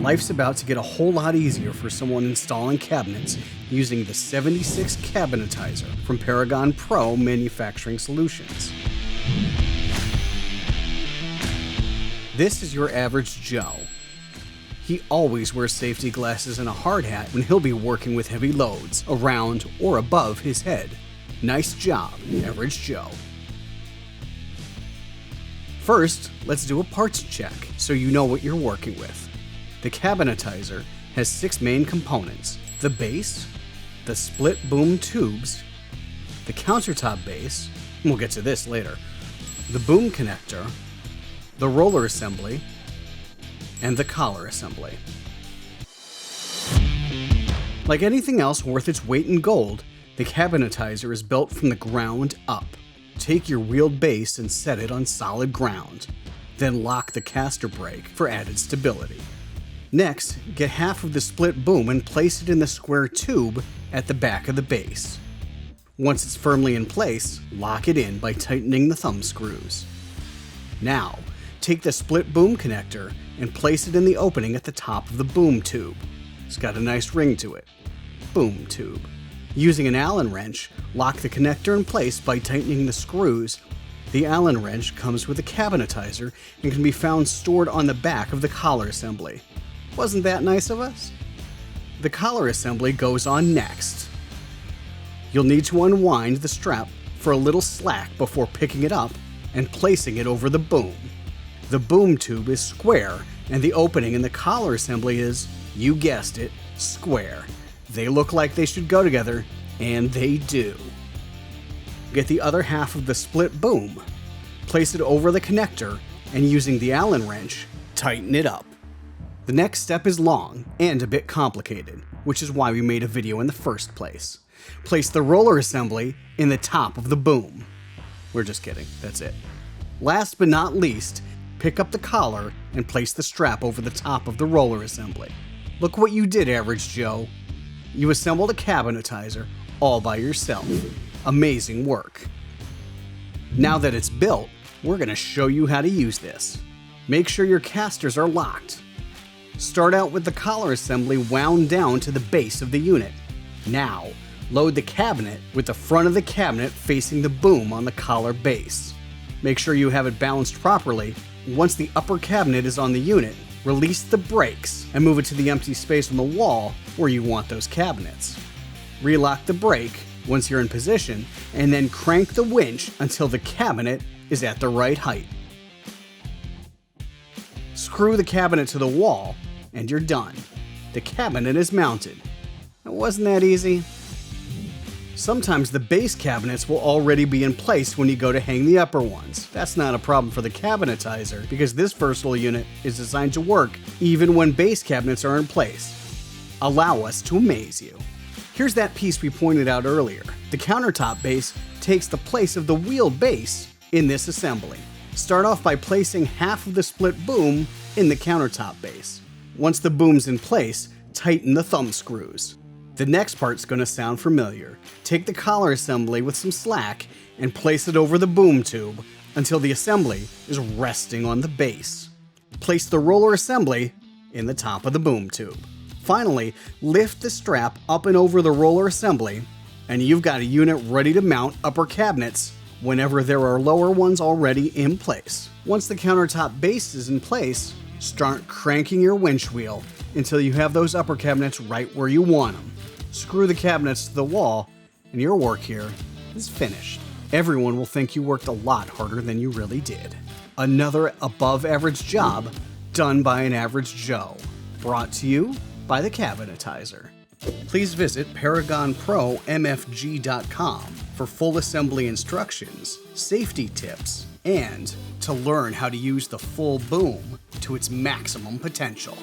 life's about to get a whole lot easier for someone installing cabinets using the 76 Cabinetizer from Paragon Pro Manufacturing Solutions. This is your average Joe. He always wears safety glasses and a hard hat when he'll be working with heavy loads around or above his head. Nice job, average Joe. First, let's do a parts check so you know what you're working with. The Cabinetizer has 6 main components: the base, the split boom tubes, the countertop base, we'll get to this later, the boom connector, the roller assembly, and the collar assembly. Like anything else worth its weight in gold, the Cabinetizer is built from the ground up. Take your wheeled base and set it on solid ground. Then lock the caster brake for added stability. Next, get half of the split boom and place it in the square tube at the back of the base. Once it's firmly in place, lock it in by tightening the thumb screws. Now, take the split boom connector and place it in the opening at the top of the boom tube. It's got a nice ring to it. Boom tube. Using an Allen wrench, lock the connector in place by tightening the screws. The Allen wrench comes with a Cabinetizer and can be found stored on the back of the collar assembly. Wasn't that nice of us? The collar assembly goes on next. You'll need to unwind the strap for a little slack before picking it up and placing it over the boom. The boom tube is square, and the opening in the collar assembly is, you guessed it, square. They look like they should go together, and they do. Get the other half of the split boom, place it over the connector, and using the Allen wrench, tighten it up. The next step is long and a bit complicated, which is why we made a video in the first place. Place the roller assembly in the top of the boom. We're just kidding, that's it. Last but not least, pick up the collar and place the strap over the top of the roller assembly. Look what you did, average Joe. You assembled a Cabinetizer all by yourself. Amazing work. Now that it's built, we're going to show you how to use this. Make sure your casters are locked. Start out with the collar assembly wound down to the base of the unit. Now, load the cabinet with the front of the cabinet facing the boom on the collar base. Make sure you have it balanced properly. Once the upper cabinet is on the unit, release the brakes and move it to the empty space on the wall where you want those cabinets. Relock the brake once you're in position, and then crank the winch until the cabinet is at the right height. Screw the cabinet to the wall, and you're done. The cabinet is mounted. Now, wasn't that easy? Sometimes the base cabinets will already be in place when you go to hang the upper ones. That's not a problem for the Cabinetizer because this versatile unit is designed to work even when base cabinets are in place. Allow us to amaze you. Here's that piece we pointed out earlier. The countertop base takes the place of the wheeled base in this assembly. Start off by placing half of the split boom in the countertop base. Once the boom's in place, tighten the thumb screws. The next part's going to sound familiar. Take the collar assembly with some slack and place it over the boom tube until the assembly is resting on the base. Place the roller assembly in the top of the boom tube. Finally, lift the strap up and over the roller assembly, and you've got a unit ready to mount upper cabinets whenever there are lower ones already in place. Once the countertop base is in place, start cranking your winch wheel until you have those upper cabinets right where you want them. Screw the cabinets to the wall, and your work here is finished. Everyone will think you worked a lot harder than you really did. Another above-average job done by an average Joe. Brought to you by the Cabinetizer. Please visit ParagonProMFG.com for full assembly instructions, safety tips, and to learn how to use the full boom to its maximum potential.